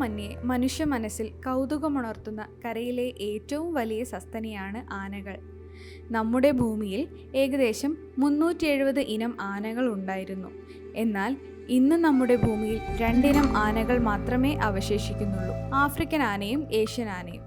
ലോകമന്യേ മനുഷ്യ മനസ്സിൽ കൗതുകമുണർത്തുന്ന കരയിലെ ഏറ്റവും വലിയ സസ്തനിയാണ് ആനകൾ. നമ്മുടെ ഭൂമിയിൽ ഏകദേശം 370 ഇനം ആനകൾ ഉണ്ടായിരുന്നു. എന്നാൽ ഇന്ന് നമ്മുടെ ഭൂമിയിൽ 2 ഇനം ആനകൾ മാത്രമേ അവശേഷിക്കുന്നുള്ളൂ: ആഫ്രിക്കൻ ആനയും ഏഷ്യൻ ആനയും.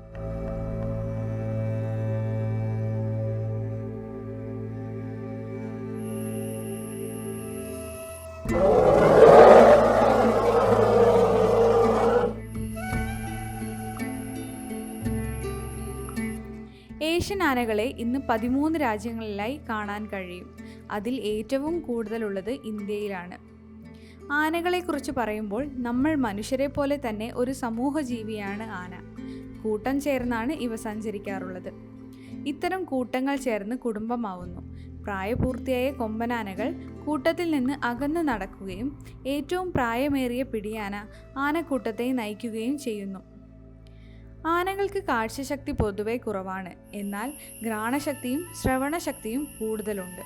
ഏഷ്യൻ ആനകളെ ഇന്ന് 13 രാജ്യങ്ങളിലായി കാണാൻ കഴിയും. അതിൽ ഏറ്റവും കൂടുതലുള്ളത് ഇന്ത്യയിലാണ്. ആനകളെക്കുറിച്ച് പറയുമ്പോൾ നമ്മൾ മനുഷ്യരെ പോലെ തന്നെ ഒരു സമൂഹ ജീവിയാണ് ആന. കൂട്ടം ചേർന്നാണ് ഇവ സഞ്ചരിക്കാറുള്ളത്. ഇത്തരം കൂട്ടങ്ങൾ ചേർന്ന് കുടുംബമാവുന്നു. പ്രായപൂർത്തിയായ കൊമ്പനാനകൾ കൂട്ടത്തിൽ നിന്ന് അകന്ന് നടക്കുകയും ഏറ്റവും പ്രായമേറിയ പിടിയാന ആനക്കൂട്ടത്തെ നയിക്കുകയും ചെയ്യുന്നു. ആനകൾക്ക് കാഴ്ചശക്തി പൊതുവെ കുറവാണ്. എന്നാൽ ഘ്രാണശക്തിയും ശ്രവണശക്തിയും കൂടുതലുണ്ട്.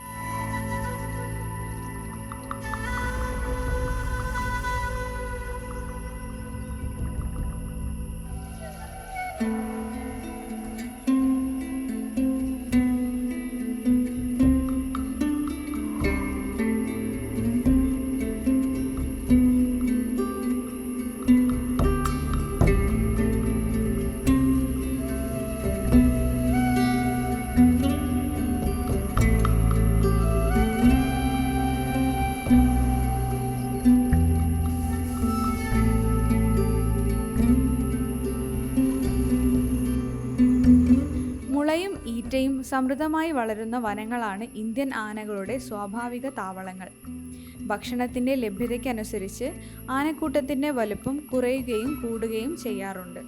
മുളയും ഈറ്റയും സമൃദ്ധമായി വളരുന്ന വനങ്ങളാണ് ഇന്ത്യൻ ആനകളുടെ സ്വാഭാവിക താവളങ്ങൾ. ഭക്ഷണത്തിൻ്റെ ലഭ്യതയ്ക്കനുസരിച്ച് ആനക്കൂട്ടത്തിൻ്റെ വലുപ്പം കുറയുകയും കൂടുകയും ചെയ്യാറുണ്ട്.